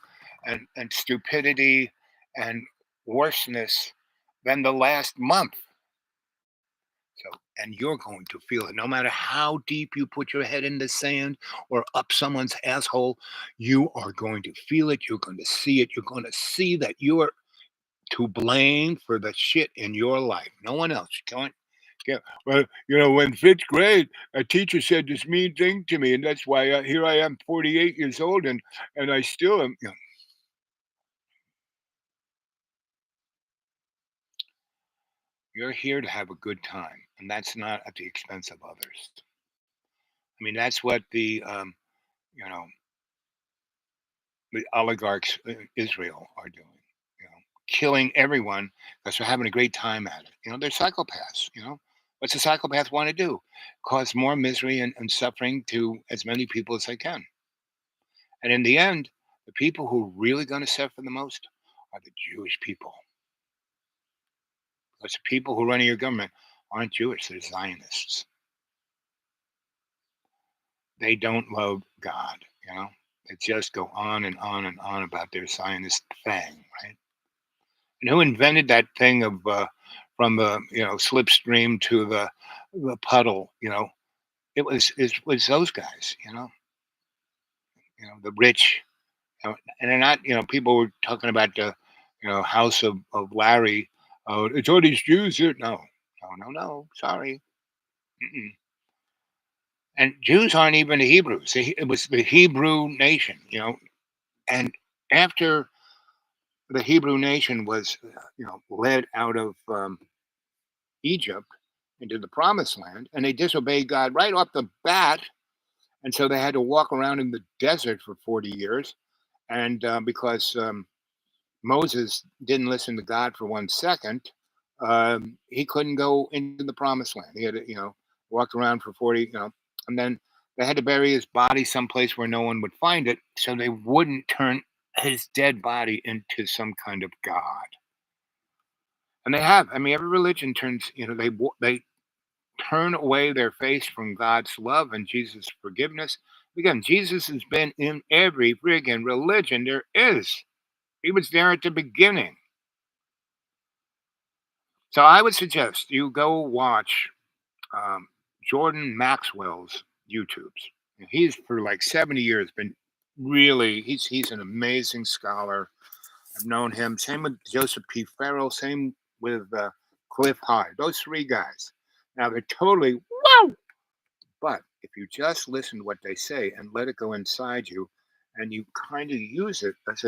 stupidity and worseness than the last month. So, and you're going to feel it no matter how deep you put your head in the sand or up someone's asshole. You are going to feel it. You're going to see it. You're going to see that you are to blame for the shit in your life. No one else. Yeah. Well, in fifth grade, a teacher said this mean thing to me, and that's why here I am, 48 years old, and I still am. You're here to have a good time, and that's not at the expense of others. I mean, that's what you know, the oligarchs in Israel are doing. Killing everyone because they're having a great time at it. They're psychopaths. What's a psychopath want to do? Cause more misery and suffering to as many people as they can. And in the end, the people who are really going to suffer the most are the Jewish people. Because the people who are running your government aren't Jewish, they're Zionists. They don't love God. They just go on and on and on about their Zionist thing, right? And who invented that thing of from the slipstream to the puddle? It was those guys. The rich, and they're not. People were talking about the house of Larry. Oh, it's all these Jews here. No, no, no, no. Sorry. Mm-mm. And Jews aren't even the Hebrews. It was the Hebrew nation. And after the Hebrew nation was led out of Egypt into the promised land, and they disobeyed God right off the bat. And so they had to walk around in the desert for 40 years. And because Moses didn't listen to God for 1 second, he couldn't go into the promised land. He had to, walked around for 40, and then they had to bury his body someplace where no one would find it so they wouldn't turn his dead body into some kind of God. And they have. I mean, every religion turns, they turn away their face from God's love and Jesus' forgiveness. Again, Jesus has been in every friggin' religion there is. He was there at the beginning. So I would suggest you go watch um, Jordan Maxwell's YouTubes. He's for like 70 years been really he's an amazing scholar. I've known him. Same with Joseph P. Farrell. Same with Cliff Hyde. Those three guys. Now they're totally wow. But if you just listen to what they say and let it go inside you, and you kind of use it as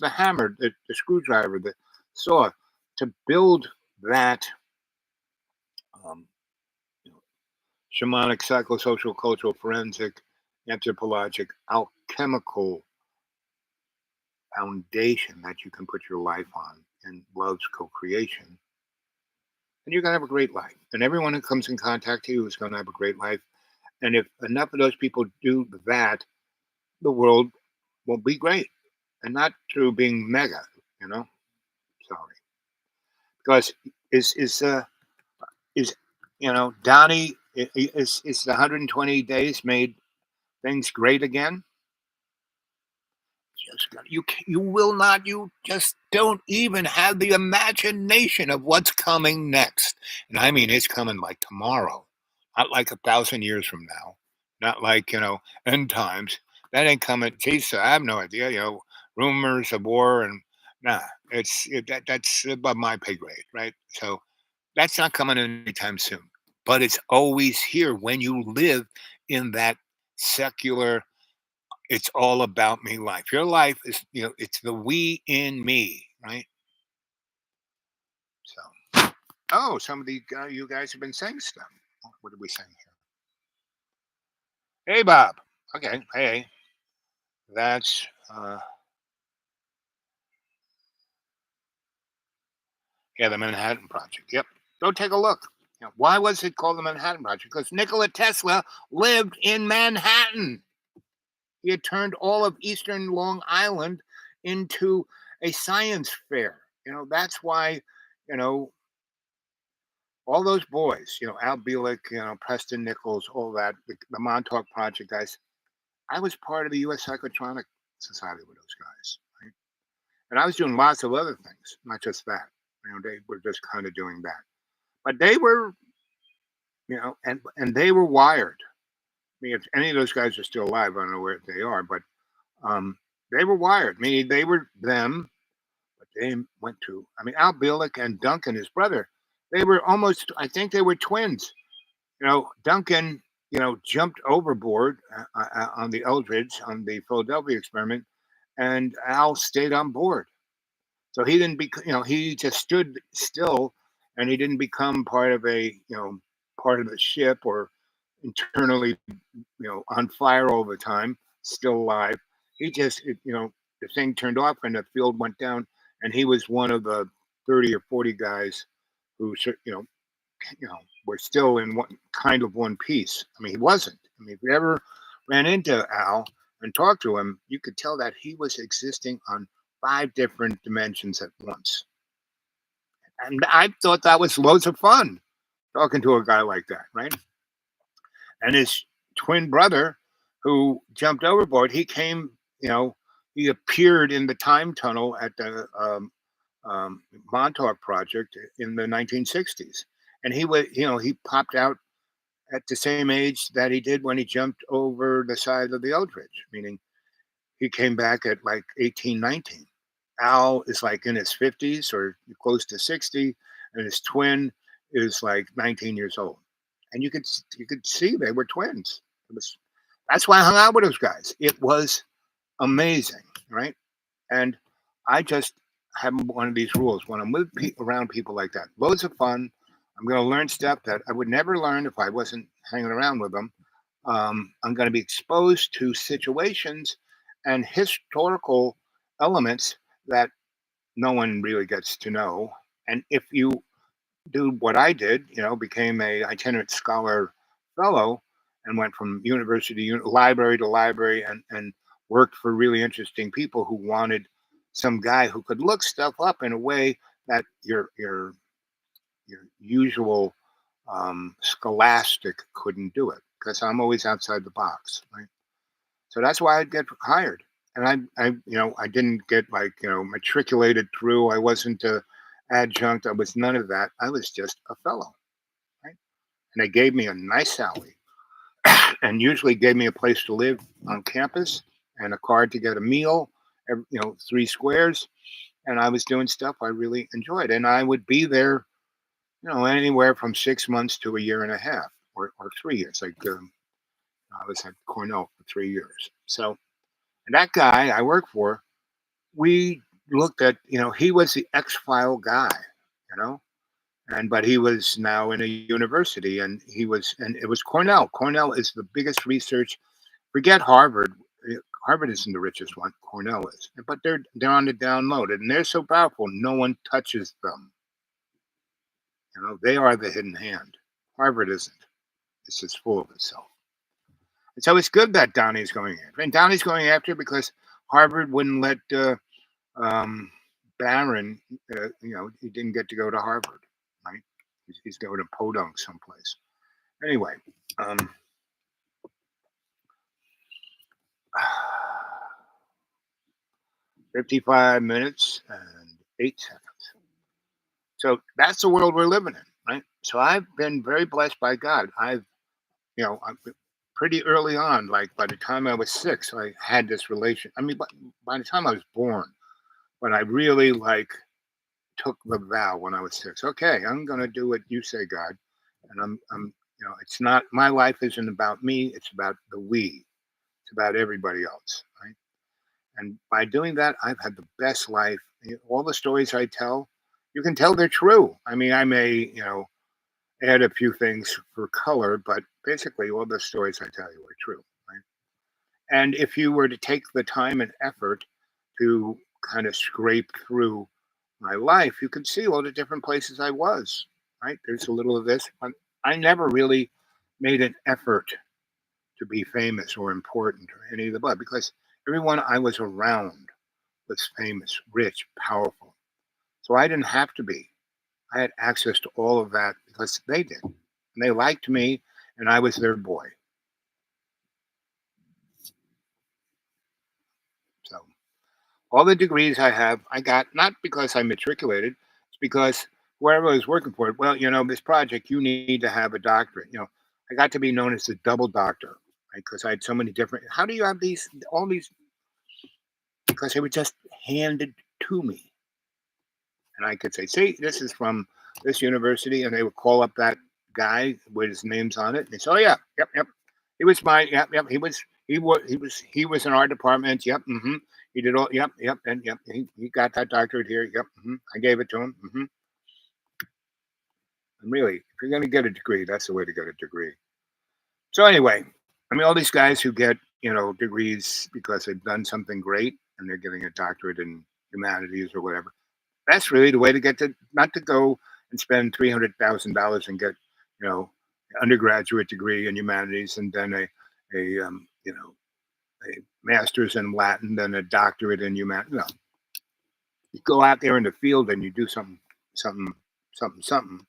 the hammer, the screwdriver, the saw, to build that um, you know, shamanic, psychosocial, cultural, forensic, anthropologic, alchemical foundation that you can put your life on in love's co-creation, and you're going to have a great life. And everyone who comes in contact with you is going to have a great life. And if enough of those people do that, the world will be great, and not through being mega. You know, sorry, because is Donnie Is the 120 days made things great again? You will not. You just don't even have the imagination of what's coming next. And I mean, it's coming like tomorrow, not like 1,000 years from now, not like end times. That ain't coming. Geez, I have no idea. Rumors of war and nah. That's above my pay grade, right? So that's not coming anytime soon. But it's always here when you live in that secular, it's all about me life. Your life is, it's the we in me, right? So, oh, some of the you guys have been saying stuff. What are we saying here? Hey, Bob. Okay. Hey, that's yeah, the Manhattan Project. Yep. Go take a look. Why was it called the Manhattan Project? Because Nikola Tesla lived in Manhattan. He had turned all of Eastern Long Island into a science fair. That's why, you know, all those boys, Al Bielek, Preston Nichols, all that, the Montauk Project guys. I was part of the U.S. Psychotronic Society with those guys, right? And I was doing lots of other things, not just that. They were just kind of doing that, but they were, and they were wired. I mean, if any of those guys are still alive, I don't know where they are, but um, they were wired. I mean, they were them, but they went to. I mean, Al Bielek and Duncan, his brother, they were almost. I think they were twins. Duncan, jumped overboard on the Eldridge on the Philadelphia experiment, and Al stayed on board. So he didn't be, he just stood still, and he didn't become part of part of the ship or internally, on fire all the time, still alive. He just, the thing turned off and the field went down, and he was one of the 30 or 40 guys who, you know, were still in one piece. I mean, he wasn't. I mean, if you ever ran into Al and talked to him, you could tell that he was existing on five different dimensions at once. And I thought that was loads of fun talking to a guy like that, right? And his twin brother, who jumped overboard, he came, he appeared in the time tunnel at the Montauk Project in the 1960s. And he popped out at the same age that he did when he jumped over the side of the Eldridge, meaning he came back at like 18, 19. Al is like in his 50s or close to 60, and his twin is like 19 years old. And you could see they were twins. That's why I hung out with those guys. It was amazing, right? And I just have one of these rules when I'm around people like that. Loads of fun. I'm going to learn stuff that I would never learn if I wasn't hanging around with them. I'm going to be exposed to situations and historical elements that no one really gets to know. And if you do what I did, became a itinerant scholar fellow and went from university to library to library and worked for really interesting people who wanted some guy who could look stuff up in a way that your usual scholastic couldn't do it because I'm always outside the box, right? So that's why I'd get hired. And I didn't get like, matriculated through. I wasn't a adjunct. I was none of that. I was just a fellow, right? And they gave me a nice salary and usually gave me a place to live on campus and a card to get a meal, 3 squares. And I was doing stuff I really enjoyed. And I would be there, anywhere from 6 months to a year and a half or 3 years. Like I was at Cornell for 3 years. So, and that guy I worked for, we looked at, he was the X file guy, you know, but he was now in a university, and it was Cornell. Cornell is the biggest research. Forget Harvard. Harvard isn't the richest one. Cornell is, but they're on the download, and they're so powerful. No one touches them. They are the hidden hand. Harvard isn't. It's just full of itself. And so it's good that Downey's going after. And Downey's going after because Harvard wouldn't let um, Barron, he didn't get to go to Harvard, right? He's going to Podunk someplace. Anyway, um, 55 minutes and 8 seconds. So that's the world we're living in, right? So I've been very blessed by God. I've pretty early on, like by the time I was 6, I had this relation. I mean, by the time I was born, when I really like took the vow when I was 6. Okay, I'm going to do what you say, God, and it's not my life isn't about me. It's about the we. It's about everybody else, right? And by doing that, I've had the best life. All the stories I tell, you can tell they're true. I mean, I may, add a few things for color, but basically all the stories I tell you are true, right? And if you were to take the time and effort to kind of scrape through my life, you could see all the different places I was, right? There's a little of this. But I never really made an effort to be famous or important or any of the above because everyone I was around was famous, rich, powerful. So I didn't have to be. I had access to all of that because they did. And they liked me, and I was their boy. So all the degrees I have, I got not because I matriculated, it's because whoever I was working for, well, this project, you need to have a doctorate. I got to be known as the double doctor, right? Because I had so many different. How do you have all these? Because they were just handed to me. And I could say, "See, this is from this university," and they would call up that guy with his names on it. And they say, "Oh yeah, yep, yep, he was mine. Yep, yep, he was in our department. Yep, he did all. Yep, yep, and yep, he got that doctorate here. Yep, I gave it to him. And really, if you're going to get a degree, that's the way to get a degree. So anyway, I mean, all these guys who get degrees because they've done something great and they're getting a doctorate in humanities or whatever. That's really the way to get to not to go and spend $300,000 and get you know an undergraduate degree in humanities and then a master's in Latin, then a doctorate in humanities. No, you go out there in the field and you do something, something,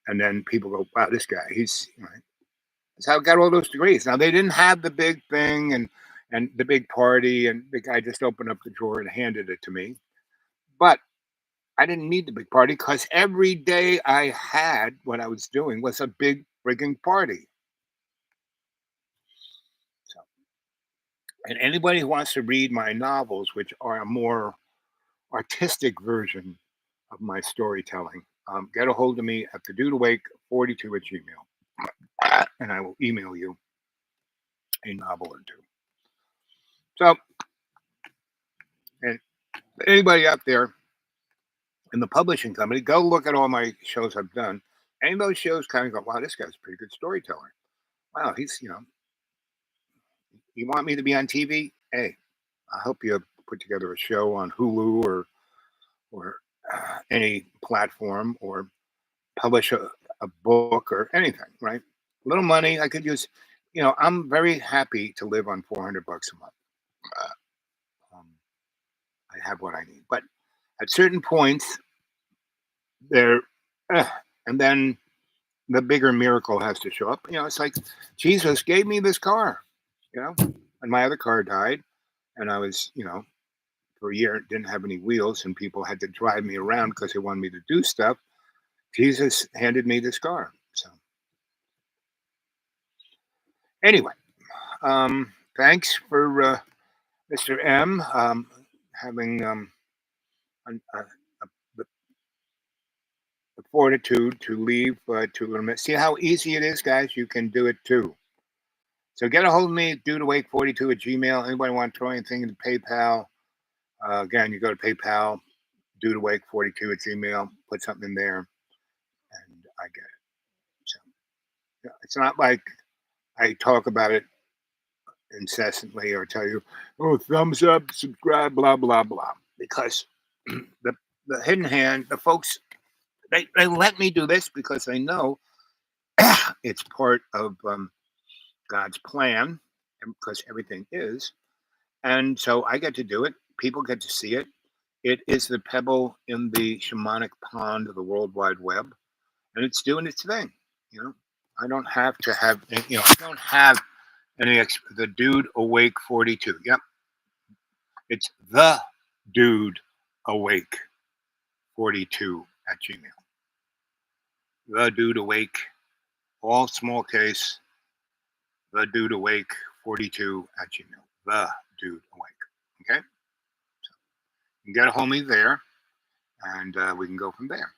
and then people go, "Wow, this guy, he's." That's how I got all those degrees. Now they didn't have the big thing and the big party, and the guy just opened up the drawer and handed it to me. But I didn't need the big party because every day I had what I was doing was a big frigging party. So, and anybody who wants to read my novels, which are a more artistic version of my storytelling, get a hold of me at the dude awake 42 at Gmail, and I will email you a novel or two. So, and anybody out there in the publishing company, go look at all my shows I've done. Any of those shows kind of go, wow, this guy's a pretty good storyteller. Wow, you want me to be on TV? Hey, I'll help you put together a show on Hulu or any platform or publish a book or anything, right? A little money I could use. I'm very happy to live on $400 a month. Um, I have what I need. But at certain points, there, uh, and then the bigger miracle has to show up. It's like Jesus gave me this car, and my other car died, and I was, for a year didn't have any wheels, and people had to drive me around because they wanted me to do stuff. Jesus handed me this car. So anyway, thanks for Mr. M having the fortitude to leave to limit. See how easy it is, guys. You can do it too. So get a hold of me, dude awake 42 at Gmail. Anybody want to throw anything into PayPal? Again, you go to PayPal, dude awake 42 at Gmail, put something in there, and I get it. So it's not like I talk about it incessantly or tell you, oh, thumbs up, subscribe, blah, blah, blah. Because the, the hidden hand, the folks, they let me do this because they know it's part of God's plan, and because everything is. And so I get to do it. People get to see it. It is the pebble in the shamanic pond of the World Wide Web, and it's doing its thing. You know, I don't have to have, I don't have any, the dude awake 42. Yep. It's the dude awake 42 at Gmail. The dude awake, all small case, the dude awake 42 at Gmail. The dude awake. Okay. So you can get a hold of me there, and we can go from there.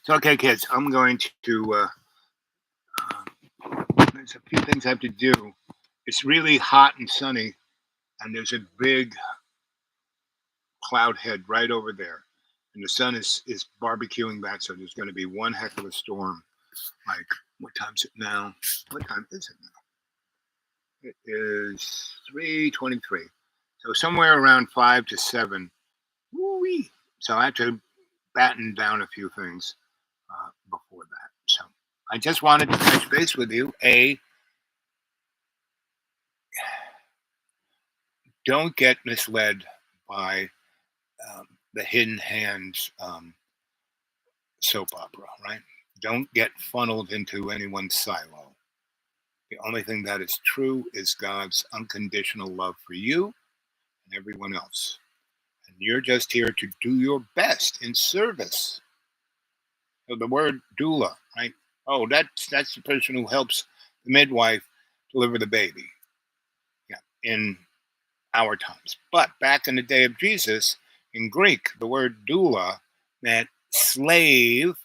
So, okay, kids, I'm going to, there's a few things I have to do. It's really hot and sunny, and there's a big cloud head right over there. And the sun is barbecuing back, so there's going to be one heck of a storm. Like, what time's it now? What time is it now? It is 3:23. So somewhere around 5 to 7. Woo-wee. So I have to batten down a few things before that. So I just wanted to touch base with you. Don't get misled by the Hidden Hands soap opera, right? Don't get funneled into anyone's silo. The only thing that is true is God's unconditional love for you and everyone else. And you're just here to do your best in service. So the word doula, right? Oh, that's the person who helps the midwife deliver the baby. Yeah, in our times. But back in the day of Jesus, in Greek, the word doula meant slave,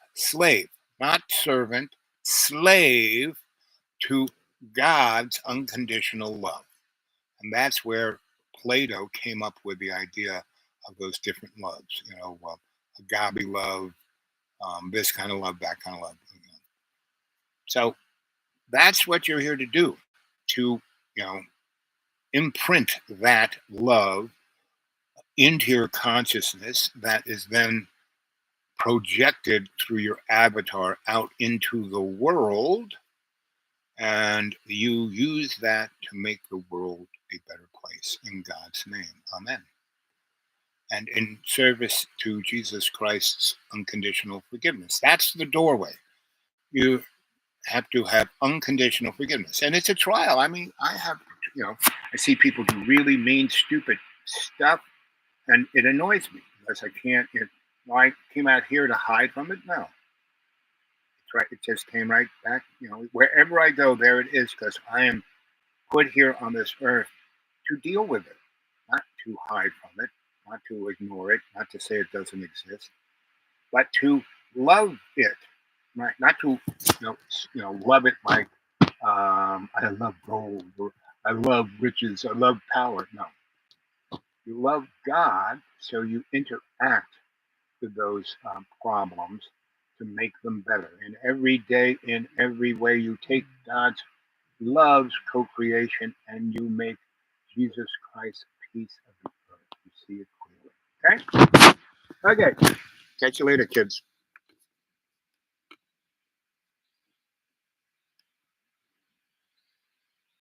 not servant, slave to God's unconditional love. And that's where Plato came up with the idea of those different loves, agape love, this kind of love, that kind of love. So that's what you're here to do, to, imprint that love into your consciousness that is then projected through your avatar out into the world, and you use that to make the world a better place in God's name. Amen. And in service to Jesus Christ's unconditional forgiveness. That's the doorway. You have to have unconditional forgiveness. And it's a trial. I mean, I see people do really mean, stupid stuff, and it annoys me because I can't. I came out here to hide from it. No, it's right. It just came right back. Wherever I go, there it is, because I am put here on this earth to deal with it, not to hide from it, not to ignore it, not to say it doesn't exist, but to love it. Right? Not to love it like I love gold, or I love riches, I love power. No, you love God, so you interact with those problems to make them better. And every day, in every way, you take God's love's co-creation and you make Jesus Christ piece of the earth. You see it clearly. Okay? Okay. Catch you later, kids.